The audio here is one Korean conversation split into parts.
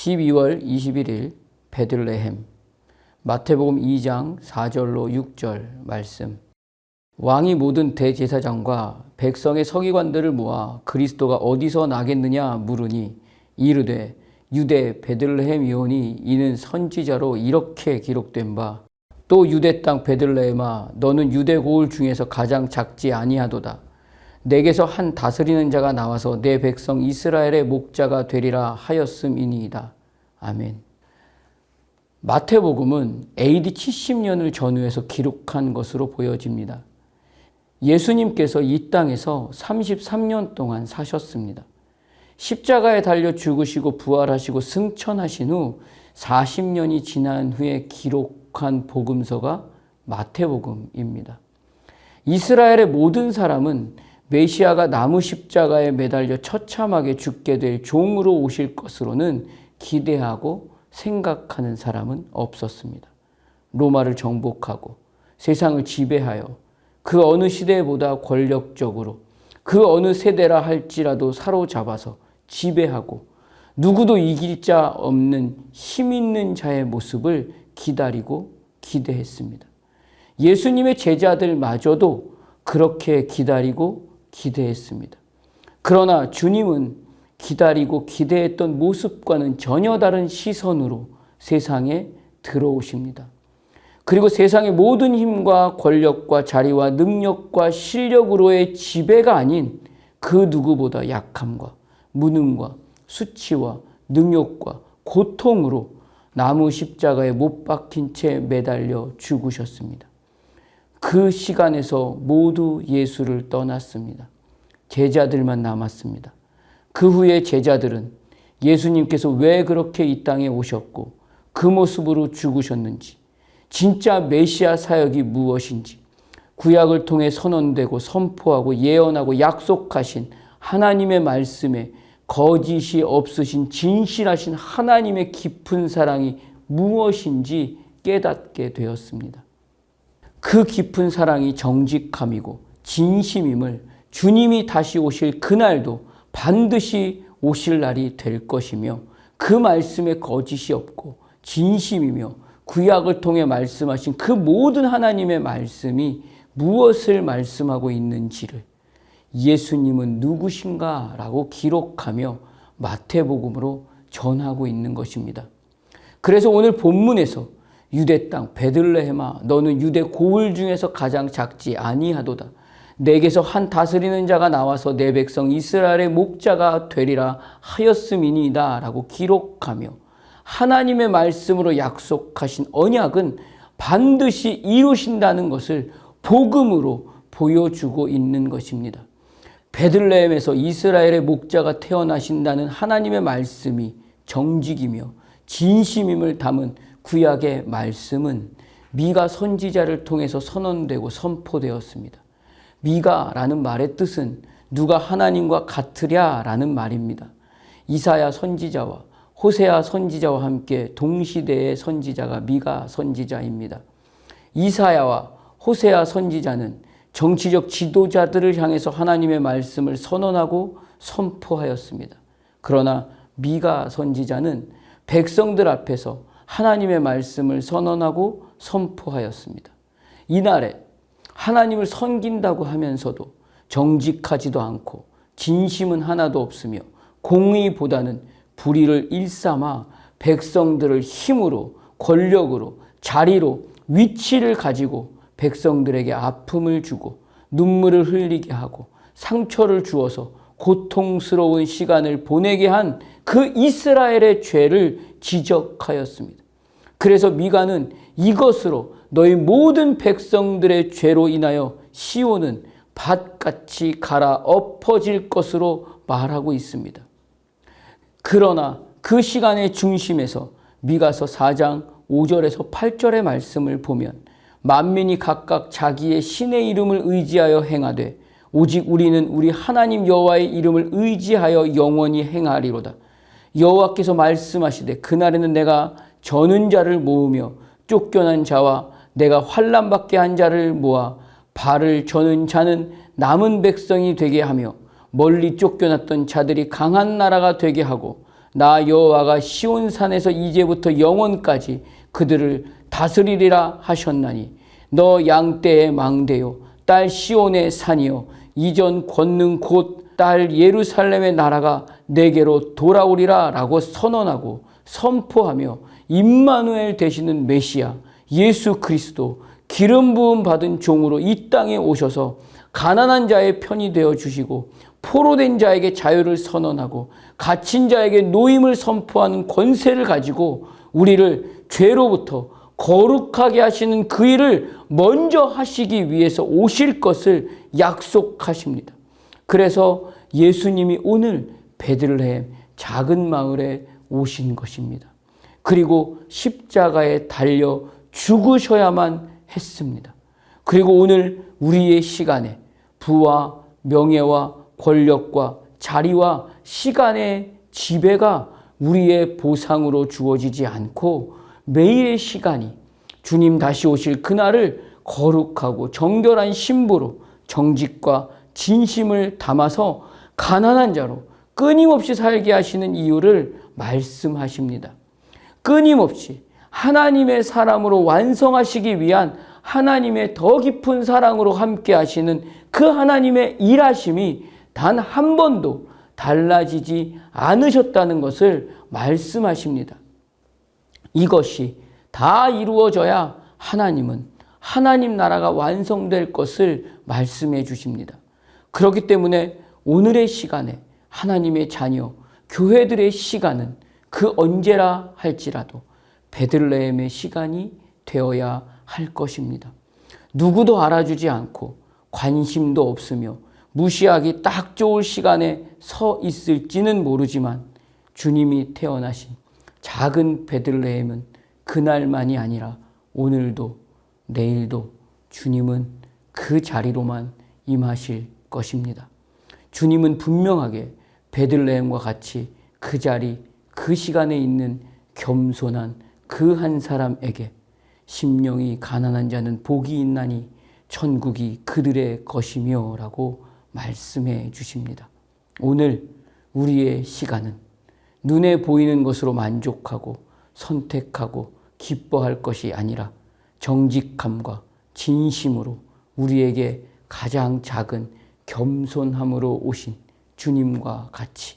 12월 21일 베들레헴. 마태복음 2장 4절로 6절 말씀. 왕이 모든 대제사장과 백성의 서기관들을 모아 그리스도가 어디서 나겠느냐 물으니 이르되 유대 베들레헴이오니 이는 선지자로 이렇게 기록된 바 또 유대 땅 베들레헴아 너는 유대 고을 중에서 가장 작지 아니하도다. 내게서 한 다스리는 자가 나와서 내 백성 이스라엘의 목자가 되리라 하였음이니이다. 아멘. 마태복음은 AD 70년을 전후해서 기록한 것으로 보여집니다. 예수님께서 이 땅에서 33년 동안 사셨습니다. 십자가에 달려 죽으시고 부활하시고 승천하신 후 40년이 지난 후에 기록한 복음서가 마태복음입니다. 이스라엘의 모든 사람은 메시아가 나무 십자가에 매달려 처참하게 죽게 될 종으로 오실 것으로는 기대하고 생각하는 사람은 없었습니다. 로마를 정복하고 세상을 지배하여 그 어느 시대보다 권력적으로 그 어느 세대라 할지라도 사로잡아서 지배하고 누구도 이길 자 없는 힘 있는 자의 모습을 기다리고 기대했습니다. 예수님의 제자들마저도 그렇게 기다리고 기대했습니다. 그러나 주님은 기다리고 기대했던 모습과는 전혀 다른 시선으로 세상에 들어오십니다. 그리고 세상의 모든 힘과 권력과 자리와 능력과 실력으로의 지배가 아닌 그 누구보다 약함과 무능과 수치와 능욕과 고통으로 나무 십자가에 못 박힌 채 매달려 죽으셨습니다. 그 시간에서 모두 예수를 떠났습니다. 제자들만 남았습니다. 그 후에 제자들은 예수님께서 왜 그렇게 이 땅에 오셨고 그 모습으로 죽으셨는지, 진짜 메시아 사역이 무엇인지, 구약을 통해 선언되고 선포하고 예언하고 약속하신 하나님의 말씀에 거짓이 없으신 진실하신 하나님의 깊은 사랑이 무엇인지 깨닫게 되었습니다. 그 깊은 사랑이 정직함이고 진심임을 주님이 다시 오실 그날도 반드시 오실 날이 될 것이며 그 말씀에 거짓이 없고 진심이며 구약을 통해 말씀하신 그 모든 하나님의 말씀이 무엇을 말씀하고 있는지를 예수님은 누구신가? 라고 기록하며 마태복음으로 전하고 있는 것입니다. 그래서 오늘 본문에서 유대 땅 베들레헴아 너는 유대 고을 중에서 가장 작지 아니하도다. 내게서 한 다스리는 자가 나와서 내 백성 이스라엘의 목자가 되리라 하였음이니이다 라고 기록하며 하나님의 말씀으로 약속하신 언약은 반드시 이루신다는 것을 복음으로 보여주고 있는 것입니다. 베들레헴에서 이스라엘의 목자가 태어나신다는 하나님의 말씀이 정직이며 진심임을 담은 구약의 말씀은 미가 선지자를 통해서 선언되고 선포되었습니다. 미가라는 말의 뜻은 누가 하나님과 같으랴 라는 말입니다. 이사야 선지자와 호세아 선지자와 함께 동시대의 선지자가 미가 선지자입니다. 이사야와 호세아 선지자는 정치적 지도자들을 향해서 하나님의 말씀을 선언하고 선포하였습니다. 그러나 미가 선지자는 백성들 앞에서 하나님의 말씀을 선언하고 선포하였습니다. 이날에 하나님을 섬긴다고 하면서도 정직하지도 않고 진심은 하나도 없으며 공의보다는 불의를 일삼아 백성들을 힘으로 권력으로 자리로 위치를 가지고 백성들에게 아픔을 주고 눈물을 흘리게 하고 상처를 주어서 고통스러운 시간을 보내게 한 그 이스라엘의 죄를 지적하였습니다. 그래서 미가는 이것으로 너희 모든 백성들의 죄로 인하여 시온은 밭같이 갈아 엎어질 것으로 말하고 있습니다. 그러나 그 시간의 중심에서 미가서 4장 5절에서 8절의 말씀을 보면 만민이 각각 자기의 신의 이름을 의지하여 행하되 오직 우리는 우리 하나님 여호와의 이름을 의지하여 영원히 행하리로다. 여호와께서 말씀하시되 그날에는 내가 저는 자를 모으며 쫓겨난 자와 내가 환난 받게 한 자를 모아 발을 저는 자는 남은 백성이 되게 하며 멀리 쫓겨났던 자들이 강한 나라가 되게 하고 나 여호와가 시온산에서 이제부터 영원까지 그들을 다스리리라 하셨나니 너 양떼의 망대요 딸 시온의 산이요 이전 권능 곧 딸 예루살렘의 나라가 내게로 돌아오리라 라고 선언하고 선포하며 임마누엘 되시는 메시아 예수 그리스도 기름 부음 받은 종으로 이 땅에 오셔서 가난한 자의 편이 되어 주시고 포로된 자에게 자유를 선언하고 갇힌 자에게 노임을 선포하는 권세를 가지고 우리를 죄로부터 거룩하게 하시는 그 일을 먼저 하시기 위해서 오실 것을 약속하십니다. 그래서 예수님이 오늘 베들레헴 작은 마을에 오신 것입니다. 그리고 십자가에 달려 죽으셔야만 했습니다. 그리고 오늘 우리의 시간에 부와 명예와 권력과 자리와 시간의 지배가 우리의 보상으로 주어지지 않고 매일의 시간이 주님 다시 오실 그날을 거룩하고 정결한 신부로 정직과 진심을 담아서 가난한 자로 끊임없이 살게 하시는 이유를 말씀하십니다. 끊임없이 하나님의 사람으로 완성하시기 위한 하나님의 더 깊은 사랑으로 함께 하시는 그 하나님의 일하심이 단 한 번도 달라지지 않으셨다는 것을 말씀하십니다. 이것이 다 이루어져야 하나님은 하나님 나라가 완성될 것을 말씀해 주십니다. 그렇기 때문에 오늘의 시간에 하나님의 자녀, 교회들의 시간은 그 언제라 할지라도 베들레헴의 시간이 되어야 할 것입니다. 누구도 알아주지 않고 관심도 없으며 무시하기 딱 좋을 시간에 서 있을지는 모르지만 주님이 태어나신 작은 베들레헴은 그날만이 아니라 오늘도 내일도 주님은 그 자리로만 임하실 것입니다. 주님은 분명하게 베들레헴과 같이 그 자리, 그 시간에 있는 겸손한 그 한 사람에게 심령이 가난한 자는 복이 있나니 천국이 그들의 것이며 라고 말씀해 주십니다. 오늘 우리의 시간은 눈에 보이는 것으로 만족하고 선택하고 기뻐할 것이 아니라 정직함과 진심으로 우리에게 가장 작은 겸손함으로 오신 주님과 같이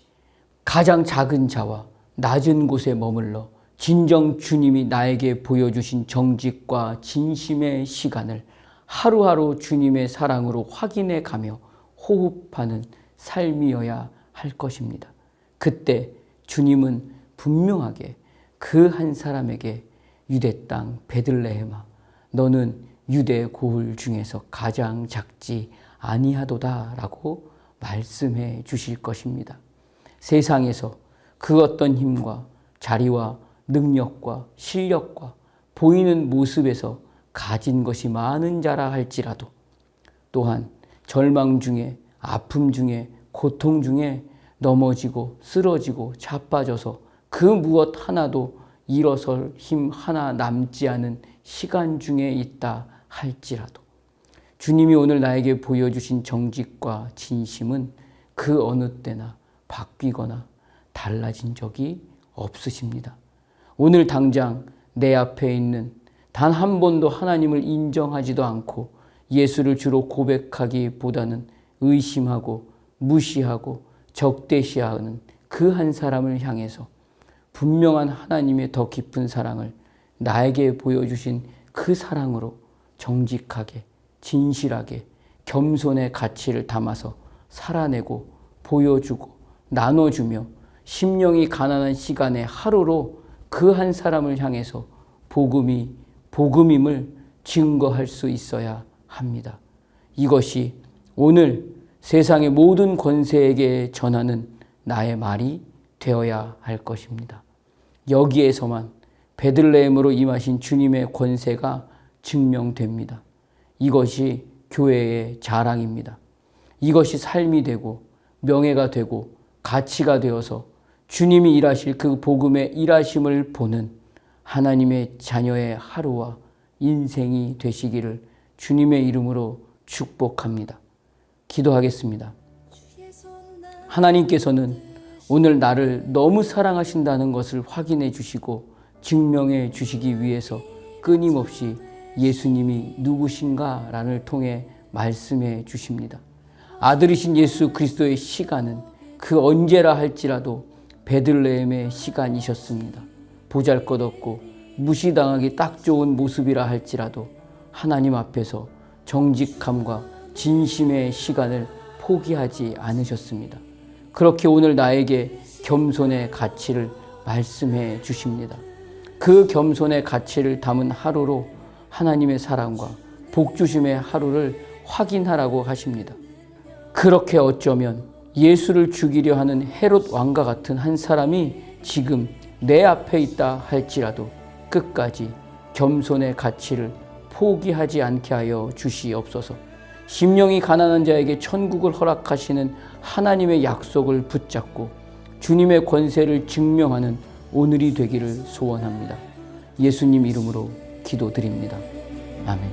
가장 작은 자와 낮은 곳에 머물러 진정 주님이 나에게 보여주신 정직과 진심의 시간을 하루하루 주님의 사랑으로 확인해 가며 호흡하는 삶이어야 할 것입니다. 그때 주님은 분명하게 그 한 사람에게 유대 땅 베들레헴아 너는 유대 고을 중에서 가장 작지 아니하도다 라고 말씀해 주실 것입니다. 세상에서 그 어떤 힘과 자리와 능력과 실력과 보이는 모습에서 가진 것이 많은 자라 할지라도 또한 절망 중에 아픔 중에 고통 중에 넘어지고 쓰러지고 자빠져서 그 무엇 하나도 일어설 힘 하나 남지 않은 시간 중에 있다 할지라도 주님이 오늘 나에게 보여주신 정직과 진심은 그 어느 때나 바뀌거나 달라진 적이 없으십니다. 오늘 당장 내 앞에 있는 단 한 번도 하나님을 인정하지도 않고 예수를 주로 고백하기보다는 의심하고 무시하고 적대시하는 그 한 사람을 향해서 분명한 하나님의 더 깊은 사랑을 나에게 보여주신 그 사랑으로 정직하게 진실하게 겸손의 가치를 담아서 살아내고 보여주고 나눠주며 심령이 가난한 시간의 하루로 그 한 사람을 향해서 복음임을 증거할 수 있어야 합니다. 이것이 오늘 세상의 모든 권세에게 전하는 나의 말이 되어야 할 것입니다. 여기에서만 베들레헴으로 임하신 주님의 권세가 증명됩니다. 이것이 교회의 자랑입니다. 이것이 삶이 되고 명예가 되고 가치가 되어서 주님이 일하실 그 복음의 일하심을 보는 하나님의 자녀의 하루와 인생이 되시기를 주님의 이름으로 축복합니다. 기도하겠습니다. 하나님께서는 오늘 나를 너무 사랑하신다는 것을 확인해 주시고 증명해 주시기 위해서 끊임없이 예수님이 누구신가를 통해 말씀해 주십니다. 아들이신 예수 그리스도의 시간은 그 언제라 할지라도 베들레헴의 시간이셨습니다. 보잘것없고 무시당하기 딱 좋은 모습이라 할지라도 하나님 앞에서 정직함과 진심의 시간을 포기하지 않으셨습니다. 그렇게 오늘 나에게 겸손의 가치를 말씀해 주십니다. 그 겸손의 가치를 담은 하루로 하나님의 사랑과 복주심의 하루를 확인하라고 하십니다. 그렇게 어쩌면 예수를 죽이려 하는 헤롯 왕과 같은 한 사람이 지금 내 앞에 있다 할지라도 끝까지 겸손의 가치를 포기하지 않게 하여 주시옵소서. 심령이 가난한 자에게 천국을 허락하시는 하나님의 약속을 붙잡고 주님의 권세를 증명하는 오늘이 되기를 소원합니다. 예수님 이름으로 기도드립니다. 아멘.